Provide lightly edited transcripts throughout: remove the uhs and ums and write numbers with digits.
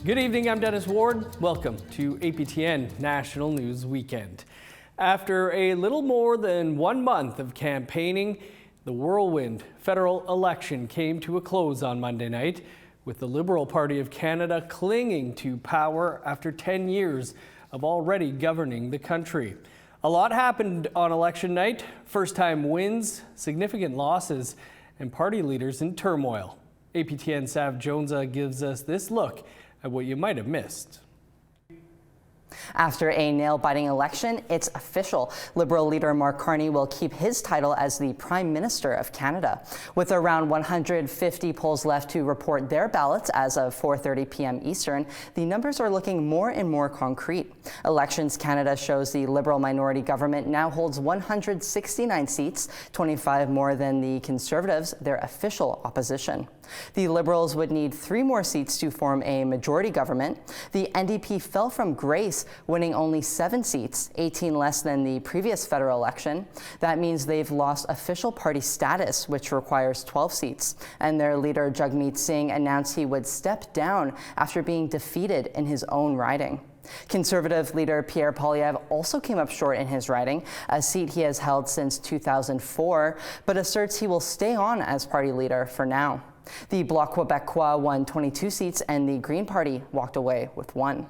Good evening, I'm Dennis Ward. Welcome to APTN National News Weekend. After a little more than 1 month of campaigning, the whirlwind federal election came to a close on Monday night, with the Liberal Party of Canada clinging to power after 10 years of already governing the country. A lot happened on election night: first-time wins, significant losses, and party leaders in turmoil. APTN Sav Jonesa gives us this look at what you might have missed. After a nail-biting election, it's official. Liberal leader Mark Carney will keep his title as the Prime Minister of Canada. With around 150 polls left to report their ballots as of 4:30 p.m. Eastern, the numbers are looking more and more concrete. Elections Canada shows the Liberal minority government now holds 169 seats, 25 more than the Conservatives, their official opposition. The Liberals would need 3 more seats to form a majority government. The NDP fell from grace, winning only 7 seats, 18 less than the previous federal election. That means they've lost official party status, which requires 12 seats. And their leader, Jagmeet Singh, announced he would step down after being defeated in his own riding. Conservative leader Pierre Poilievre also came up short in his riding, a seat he has held since 2004, but asserts he will stay on as party leader for now. The Bloc Québécois won 22 seats and the Green Party walked away with 1.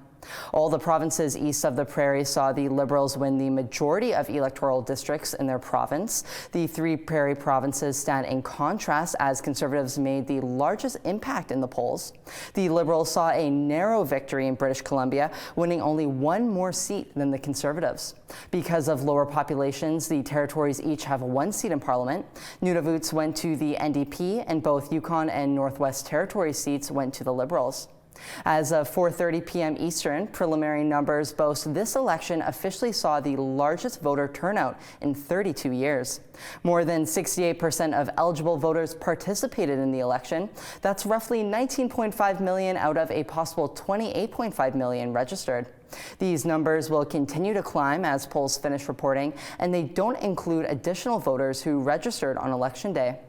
All the provinces east of the Prairie saw the Liberals win the majority of electoral districts in their province. The 3 Prairie provinces stand in contrast as Conservatives made the largest impact in the polls. The Liberals saw a narrow victory in British Columbia, winning only 1 more seat than the Conservatives. Because of lower populations, the territories each have 1 seat in Parliament. Nunavut's went to the NDP, and both Yukon and Northwest Territory seats went to the Liberals. As of 4:30 p.m. Eastern, preliminary numbers boast this election officially saw the largest voter turnout in 32 years. More than 68% of eligible voters participated in the election. That's roughly 19.5 million out of a possible 28.5 million registered. These numbers will continue to climb as polls finish reporting, and they don't include additional voters who registered on Election Day.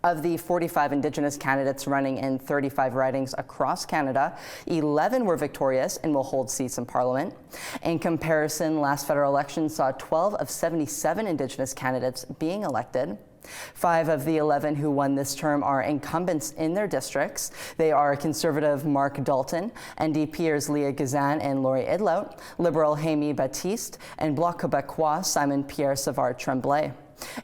Of the 45 Indigenous candidates running in 35 ridings across Canada, 11 were victorious and will hold seats in Parliament. In comparison, last federal election saw 12 of 77 Indigenous candidates being elected. 5 of the 11 who won this term are incumbents in their districts. They are Conservative Mark Dalton, NDPers Leah Gazan and Laurie Idlout, Liberal Jaime Baptiste, and Bloc Québécois Simon Pierre Savard Tremblay.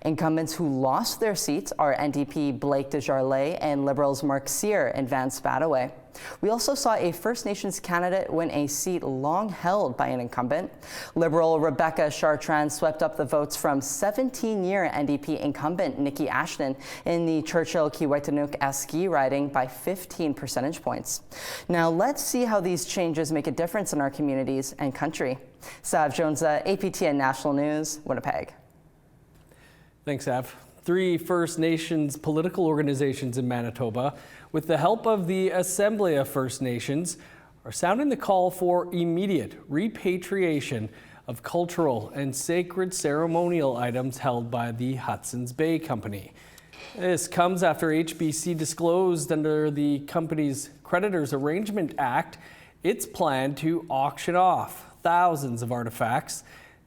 Incumbents who lost their seats are NDP Blake Desjardins and Liberals Mark Cyr and Vance Badaway. We also saw a First Nations candidate win a seat long held by an incumbent. Liberal Rebecca Chartrand swept up the votes from 17-year NDP incumbent Nikki Ashton in the Churchill-Kiiwetinoong-Eski riding by 15 percentage points. Now let's see how these changes make a difference in our communities and country. Sav Jonesa, APTN National News, Winnipeg. Thanks, Sav. 3 First Nations political organizations in Manitoba, with the help of the Assembly of First Nations, are sounding the call for immediate repatriation of cultural and sacred ceremonial items held by the Hudson's Bay Company. This comes after HBC disclosed under the company's Creditors Arrangement Act its plan to auction off thousands of artifacts.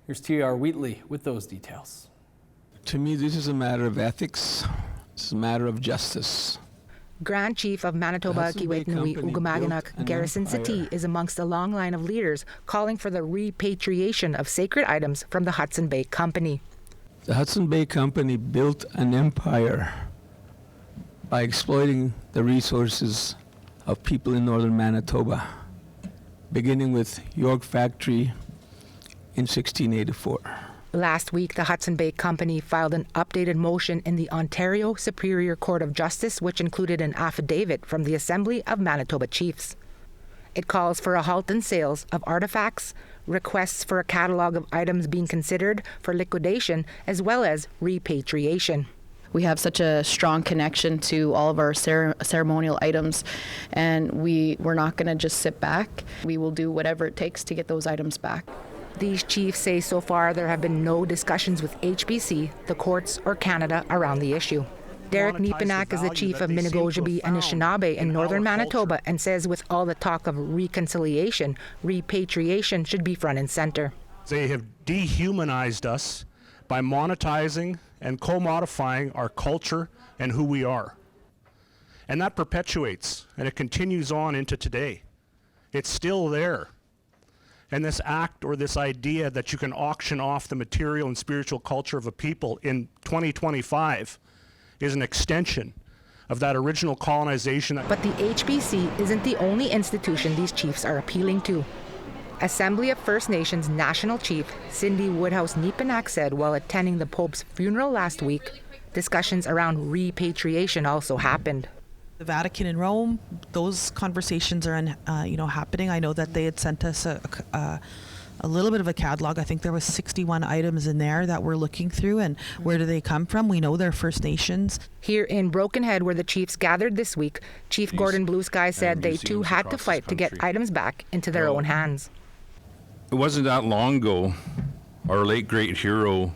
Here's T.R. Wheatley with those details. To me, this is a matter of ethics. It's a matter of justice. Grand Chief of Manitoba Kiiwetinoong Ugamaginuk, Garrison Settee, is amongst a long line of leaders calling for the repatriation of sacred items from the Hudson Bay Company. The Hudson Bay Company built an empire by exploiting the resources of people in northern Manitoba, beginning with York Factory in 1684. Last week, the Hudson Bay Company filed an updated motion in the Ontario Superior Court of Justice, which included an affidavit from the Assembly of Manitoba Chiefs. It calls for a halt in sales of artifacts, requests for a catalogue of items being considered for liquidation, as well as repatriation. We have such a strong connection to all of our ceremonial items, and we're not going to just sit back. We will do whatever it takes to get those items back. These chiefs say so far there have been no discussions with HBC, the courts, or Canada around the issue. Derek Nepenak is the chief of Managi and Anishinaabe in northern Manitoba and says with all the talk of reconciliation, repatriation should be front and center. They have dehumanized us by monetizing and co-modifying our culture and who we are. And that perpetuates and it continues on into today. It's still there. And this act or this idea that you can auction off the material and spiritual culture of a people in 2025 is an extension of that original colonization. But the HBC isn't the only institution these chiefs are appealing to. Assembly of First Nations National Chief Cindy Woodhouse Nepenak said while attending the Pope's funeral last week, discussions around repatriation also happened. The Vatican and Rome, those conversations are happening. I know that they had sent us a little bit of a catalog. I think there was 61 items in there that we're looking through, and where do they come from? We know they're First Nations. Here in Broken Head, where the chiefs gathered this week, Chief Gordon Blue Sky said they too had to fight to get items back into their own hands. It wasn't that long ago, our late great hero,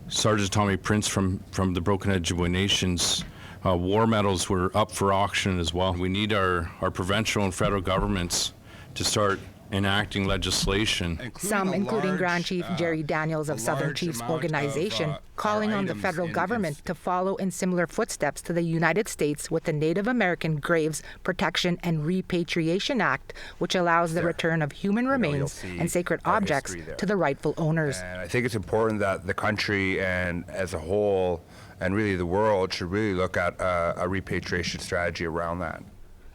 Sergeant Tommy Prince from the Broken Head Ojibwe Nations, war medals were up for auction as well. We need our provincial and federal governments to start enacting legislation. Including Grand Chief Jerry Daniels of Southern Chiefs Organization, calling on the federal government to follow in similar footsteps to the United States with the Native American Graves Protection and Repatriation Act, which allows the return of human remains and sacred objects to the rightful owners. And I think it's important that the country and as a whole and really the world should really look at a repatriation strategy around that.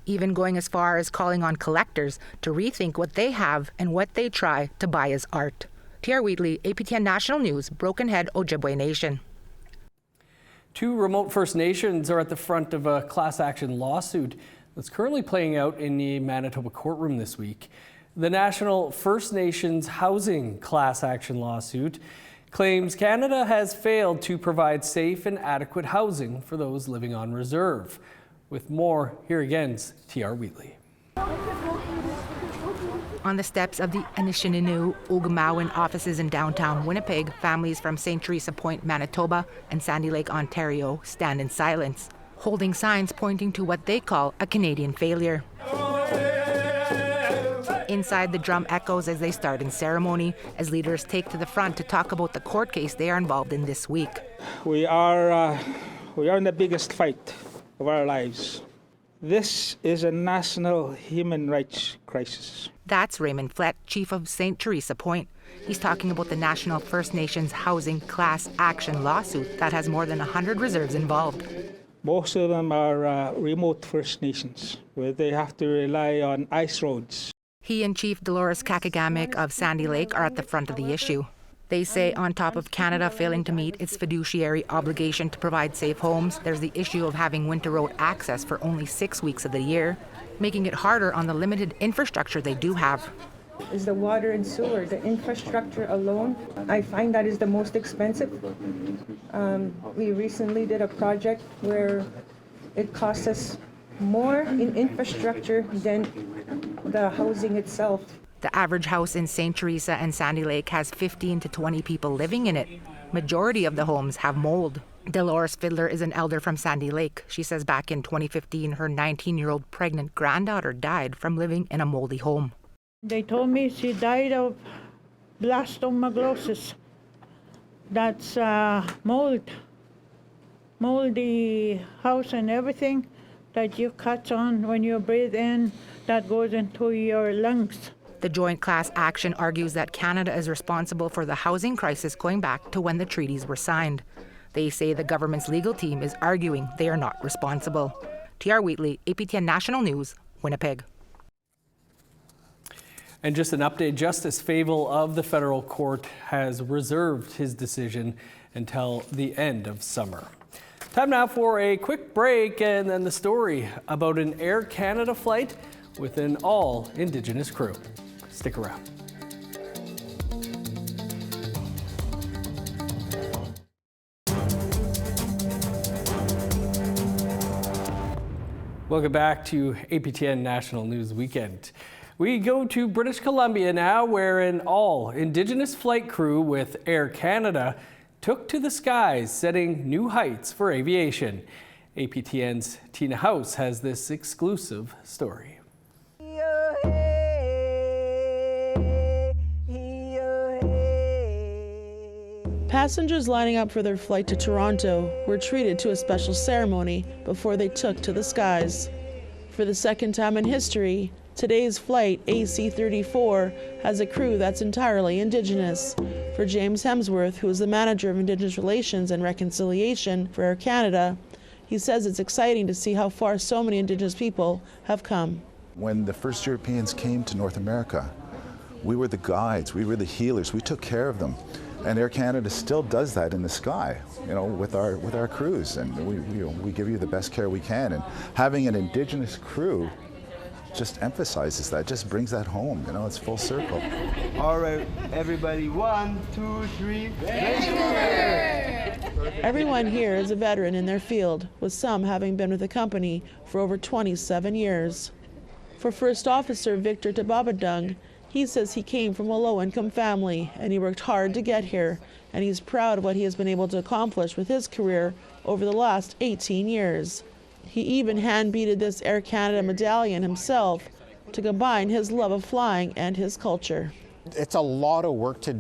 Even going as far as calling on collectors to rethink what they have and what they try to buy as art. T.R. Wheatley, APTN National News, Broken Head, Ojibwe Nation. 2 remote First Nations are at the front of a class action lawsuit that's currently playing out in the Manitoba courtroom this week. The National First Nations Housing Class Action Lawsuit claims Canada has failed to provide safe and adequate housing for those living on reserve. With more, here again's T.R. Wheatley. On the steps of the Anishinaabe Ogamawan offices in downtown Winnipeg, families from St. Teresa Point, Manitoba and Sandy Lake, Ontario stand in silence, holding signs pointing to what they call a Canadian failure. Inside, the drum echoes as they start in ceremony, as leaders take to the front to talk about the court case they are involved in this week. We are in the biggest fight of our lives. This is a national human rights crisis. That's Raymond Flett, chief of St. Teresa Point. He's talking about the National First Nations Housing Class Action lawsuit that has more than 100 reserves involved. Most of them are remote First Nations, where they have to rely on ice roads. He and Chief Dolores Kakagamic of Sandy Lake are at the front of the issue. They say on top of Canada failing to meet its fiduciary obligation to provide safe homes, there's the issue of having winter road access for only 6 weeks of the year, making it harder on the limited infrastructure they do have. Is the water and sewer, the infrastructure alone. I find that is the most expensive. We recently did a project where it cost us more in infrastructure than the housing itself. The average house in St. Teresa and Sandy Lake has 15 to 20 people living in it. Majority of the homes have mold. Dolores Fiddler is an elder from Sandy Lake. She says back in 2015, her 19-year-old pregnant granddaughter died from living in a moldy home. They told me she died of blastomycosis. That's moldy house and everything that you catch on when you breathe in, that goes into your lungs. The joint class action argues that Canada is responsible for the housing crisis going back to when the treaties were signed. They say the government's legal team is arguing they are not responsible. T.R. Wheatley, APTN National News, Winnipeg. And just an update, Justice Fable of the federal court has reserved his decision until the end of summer. Time now for a quick break and then the story about an Air Canada flight with an all Indigenous crew. Stick around. Welcome back to APTN National News Weekend. We go to British Columbia now, where an all Indigenous flight crew with Air Canada took to the skies, setting new heights for aviation. APTN's Tina House has this exclusive story. Passengers lining up for their flight to Toronto were treated to a special ceremony before they took to the skies. For the second time in history, today's flight, AC-34, has a crew that's entirely Indigenous. For James Hemsworth, who is the manager of Indigenous Relations and Reconciliation for Air Canada, he says it's exciting to see how far so many Indigenous people have come. When the first Europeans came to North America, we were the guides, we were the healers, we took care of them. And Air Canada still does that in the sky, with our crews, and we give you the best care we can. And having an Indigenous crew just emphasizes that, just brings that home. It's full circle. All right, everybody, 1, 2, 3. Vancouver! Everyone here is a veteran in their field, with some having been with the company for over 27 years. For First Officer Victor Tababadung, he says he came from a low-income family and he worked hard to get here, and he's proud of what he has been able to accomplish with his career over the last 18 years. He even hand-beaded this Air Canada medallion himself to combine his love of flying and his culture. It's a lot of work to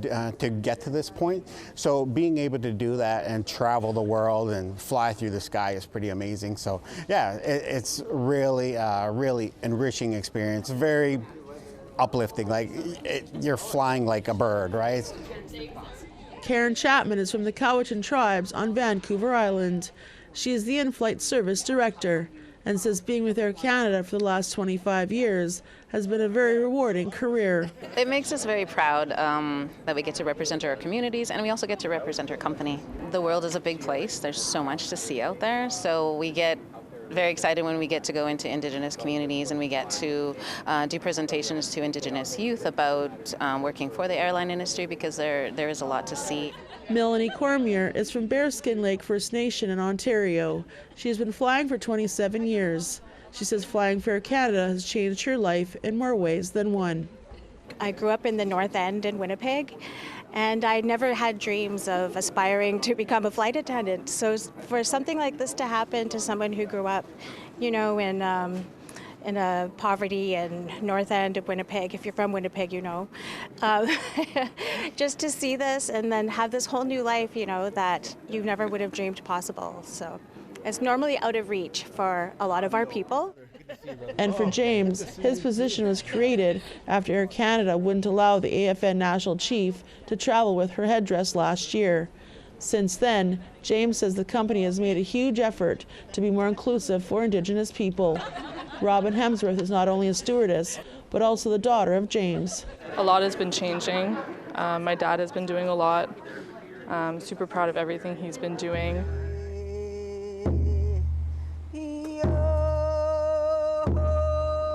get to this point, so being able to do that and travel the world and fly through the sky is pretty amazing. So yeah, it's really, really enriching experience. Very uplifting, you're flying like a bird, right? Karen Chapman is from the Cowichan tribes on Vancouver Island. She is the in-flight service director and says being with Air Canada for the last 25 years has been a very rewarding career. It makes us very proud that we get to represent our communities, and we also get to represent our company. The world is a big place. There's so much to see out there, so we get very excited when we get to go into Indigenous communities and we get to do presentations to Indigenous youth about working for the airline industry, because there is a lot to see. Melanie Cormier is from Bearskin Lake First Nation in Ontario. She has been flying for 27 years. She says flying for Air Canada has changed her life in more ways than one. I grew up in the North End in Winnipeg, and I never had dreams of aspiring to become a flight attendant. So for something like this to happen to someone who grew up, in a poverty and North End of Winnipeg, if you're from Winnipeg, just to see this and then have this whole new life, that you never would have dreamed possible. So it's normally out of reach for a lot of our people. And for James, his position was created after Air Canada wouldn't allow the APTN National chief to travel with her headdress last year. Since then, James says the company has made a huge effort to be more inclusive for Indigenous people. Robin Hemsworth is not only a stewardess, but also the daughter of James. A lot has been changing. My dad has been doing a lot. I'm super proud of everything he's been doing.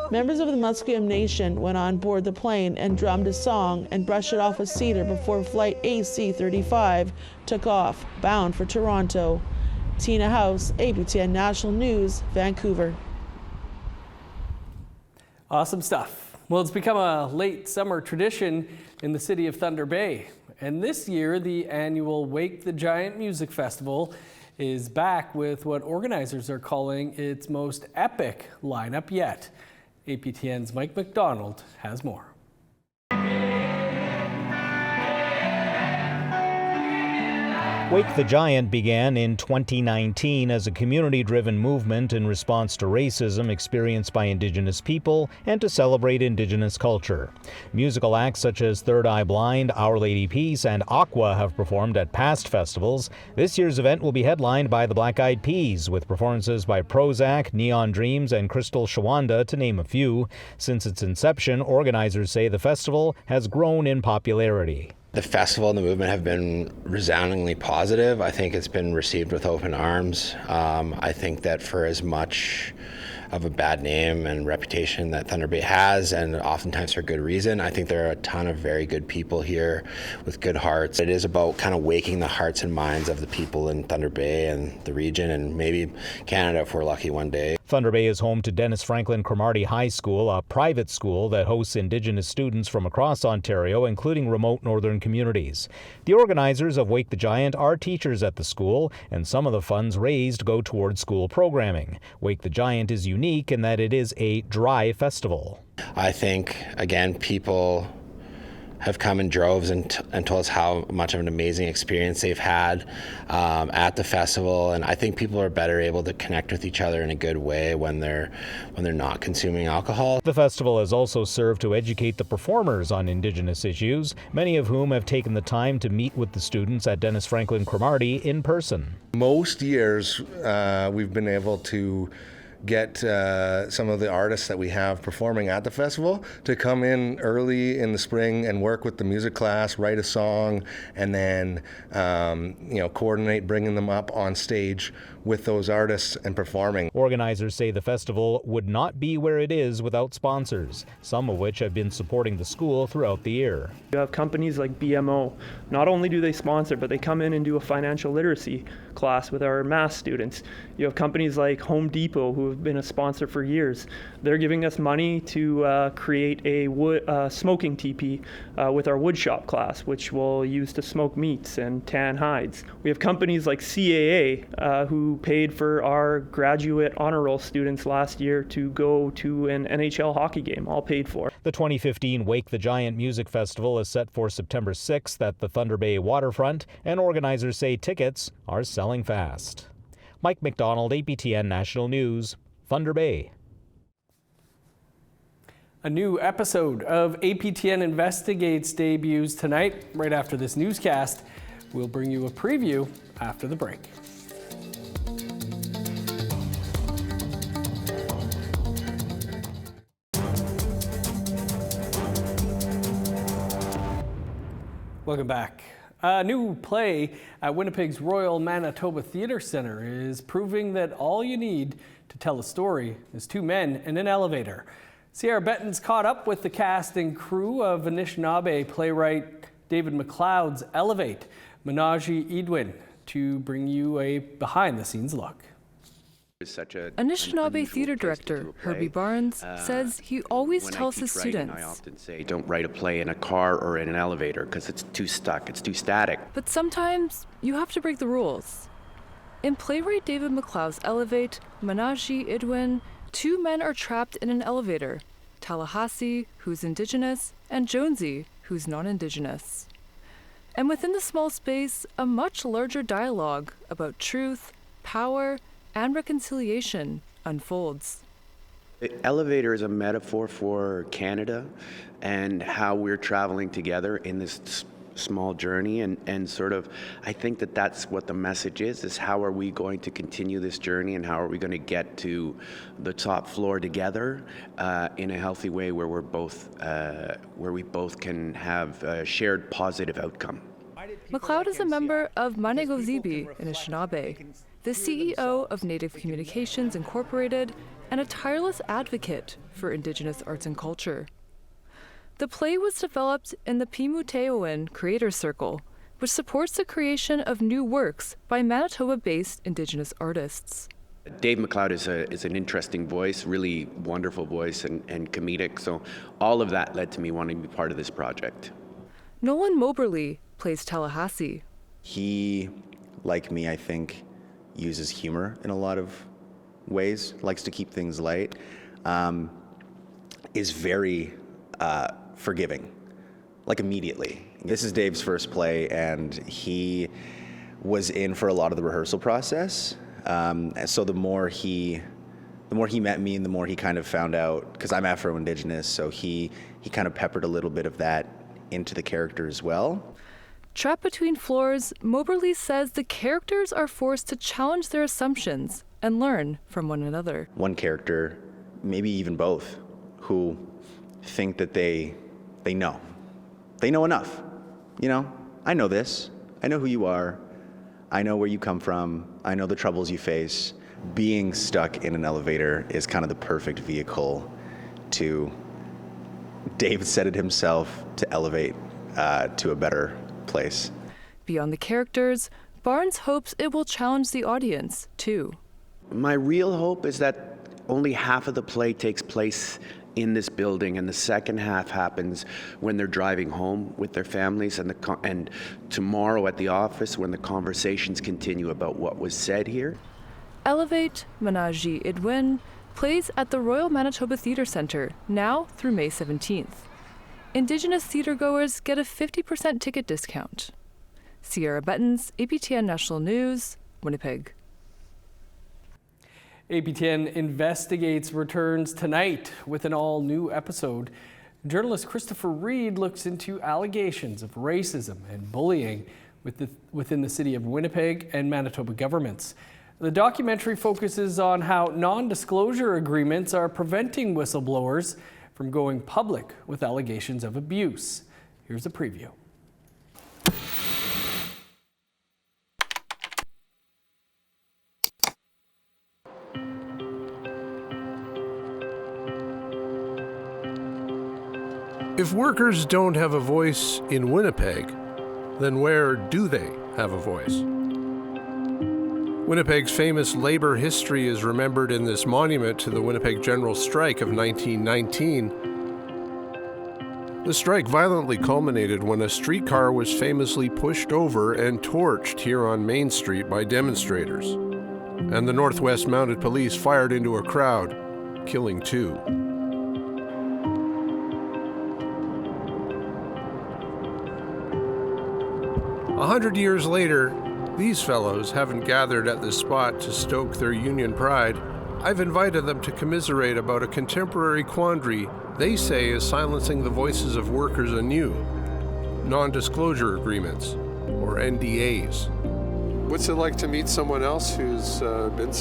Members of the Musqueam Nation went on board the plane and drummed a song and brushed it off with cedar before flight AC-35 took off, bound for Toronto. Tina House, APTN National News, Vancouver. Awesome stuff. Well, it's become a late summer tradition in the city of Thunder Bay. And this year, the annual Wake the Giant Music Festival is back with what organizers are calling its most epic lineup yet. APTN's Mike McDonald has more. Wake the Giant began in 2019 as a community-driven movement in response to racism experienced by Indigenous people and to celebrate Indigenous culture. Musical acts such as Third Eye Blind, Our Lady Peace, and Aqua have performed at past festivals. This year's event will be headlined by the Black Eyed Peas, with performances by Prozac, Neon Dreams, and Crystal Shawanda, to name a few. Since its inception, organizers say the festival has grown in popularity. The festival and the movement have been resoundingly positive. I think it's been received with open arms. I think that for as much of a bad name and reputation that Thunder Bay has, and oftentimes for good reason. I think there are a ton of very good people here with good hearts. It is about kind of waking the hearts and minds of the people in Thunder Bay and the region, and maybe Canada if we're lucky one day. Thunder Bay is home to Dennis Franklin Cromartie High School, a private school that hosts Indigenous students from across Ontario, including remote northern communities. The organizers of Wake the Giant are teachers at the school, and some of the funds raised go towards school programming. Wake the Giant is unique in that it is a dry festival. I think, again, people have come in droves and told us how much of an amazing experience they've had at the festival, and I think people are better able to connect with each other in a good way when they're not consuming alcohol. The festival has also served to educate the performers on Indigenous issues, many of whom have taken the time to meet with the students at Dennis Franklin Cromartie in person. Most years we've been able to get some of the artists that we have performing at the festival to come in early in the spring and work with the music class, write a song, and then coordinate bringing them up on stage with those artists and performing. Organizers say the festival would not be where it is without sponsors, some of which have been supporting the school throughout the year. You have companies like BMO. Not only do they sponsor, but they come in and do a financial literacy class with our math students. You have companies like Home Depot, who have been a sponsor for years. They're giving us money to create a smoking teepee with our woodshop class, which we'll use to smoke meats and tan hides. We have companies like CAA, who paid for our graduate honor roll students last year to go to an NHL hockey game, all paid for. The 2015 Wake the Giant Music Festival is set for September 6th at the Thunder Bay waterfront, and organizers say tickets are selling fast. Mike McDonald, APTN National News, Thunder Bay. A new episode of APTN Investigates debuts tonight, right after this newscast. We'll bring you a preview after the break. Welcome back. A new play at Winnipeg's Royal Manitoba Theatre Centre is proving that all you need to tell a story is two men in an elevator. Sierra Benton's caught up with the cast and crew of Anishinaabe playwright David McLeod's Elevate, Managi Idwin, to bring you a behind-the-scenes look. Anishinaabe theater director Herbie Barnes says he always tells his students, I often say, don't write a play in a car or in an elevator because it's too stuck, it's too static. but sometimes you have to break the rules. In playwright David McLeod's Elevate, Managi Idwin, two men are trapped in an elevator, Tallahassee, who's Indigenous, and Jonesy, who's non-Indigenous. And within the small space, a much larger dialogue about truth, power, and reconciliation unfolds. The elevator is a metaphor for Canada and how we're traveling together in this small journey, and sort of, I think that's what the message is how are we going to continue this journey, and how are we going to get to the top floor together in a healthy way where we both can have a shared positive outcome. McLeod is a member of Manegozibi in Anishinaabe, the CEO of Native Communications Incorporated, and a tireless advocate for Indigenous arts and culture. The play was developed in the Pimuteoan Creator Circle, which supports the creation of new works by Manitoba-based Indigenous artists. Dave McLeod is an interesting voice, really wonderful voice and comedic, so all of that led to me wanting to be part of this project. Nolan Moberly plays Tallahassee. He, like me, I think, uses humor in a lot of ways, likes to keep things light, is very forgiving, like immediately. This is Dave's first play, and he was in for a lot of the rehearsal process. So the more he met me, and the more he kind of found out, because I'm Afro-Indigenous, so he kind of peppered a little bit of that into the character as well. Trapped between floors, Moberly says the characters are forced to challenge their assumptions and learn from one another. One character, maybe even both, who think that they know enough. You know, I know this. I know who you are. I know where you come from. I know the troubles you face. being stuck in an elevator is kind of the perfect vehicle to, Dave said it himself, to elevate to a better place. Beyond the characters, Barnes hopes it will challenge the audience, too. My real hope is that only half of the play takes place in this building, and the second half happens when they're driving home with their families, and tomorrow at the office when the conversations continue about what was said here. Elevate, Managi, Idwin plays at the Royal Manitoba Theatre Centre now through May 17th. Indigenous theatregoers get a 50% ticket discount. Sierra Buttons, APTN National News, Winnipeg. APTN Investigates returns tonight with an all-new episode. Journalist Christopher Reed looks into allegations of racism and bullying within the city of Winnipeg and Manitoba governments. The documentary focuses on how non-disclosure agreements are preventing whistleblowers from going public with allegations of abuse. Here's a preview. If workers don't have a voice in Winnipeg, then where do they have a voice? Winnipeg's famous labor history is remembered in this monument to the Winnipeg General Strike of 1919. The strike violently culminated when a streetcar was famously pushed over and torched here on Main Street by demonstrators, and the Northwest Mounted Police fired into a crowd, killing 2. 100 years later, these fellows haven't gathered at this spot to stoke their union pride. I've invited them to commiserate about a contemporary quandary they say is silencing the voices of workers anew: non-disclosure agreements, or NDAs. What's it like to meet someone else who's been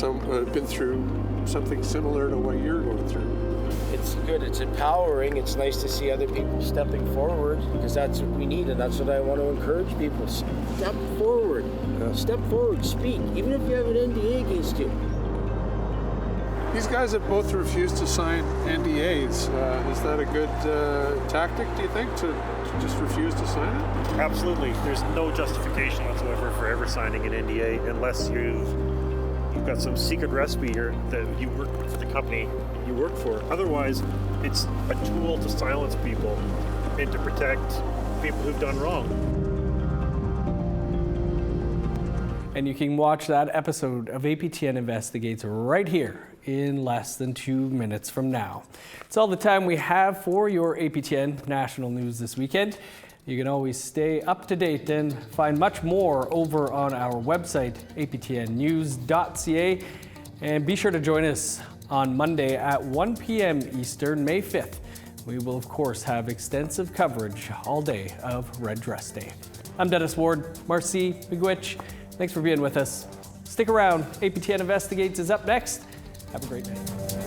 through something similar to what you're going through? It's good, it's empowering, it's nice to see other people stepping forward, because that's what we need, and that's what I want to encourage people. Step forward, speak, even if you have an NDA against you. These guys have both refused to sign NDAs. Is that a good tactic, do you think, to just refuse to sign it? Absolutely. There's no justification whatsoever for ever signing an NDA unless you've got some secret recipe here that you work for the company you work for. Otherwise, it's a tool to silence people and to protect people who've done wrong. And you can watch that episode of APTN Investigates right here in less than 2 minutes from now. It's all the time we have for your APTN National News this weekend. You can always stay up to date and find much more over on our website, aptnnews.ca. And be sure to join us on Monday at 1 p.m. Eastern, May 5th. We will, of course, have extensive coverage all day of Red Dress Day. I'm Dennis Ward. Marcy Miigwech, thanks for being with us. Stick around. APTN Investigates is up next. Have a great day.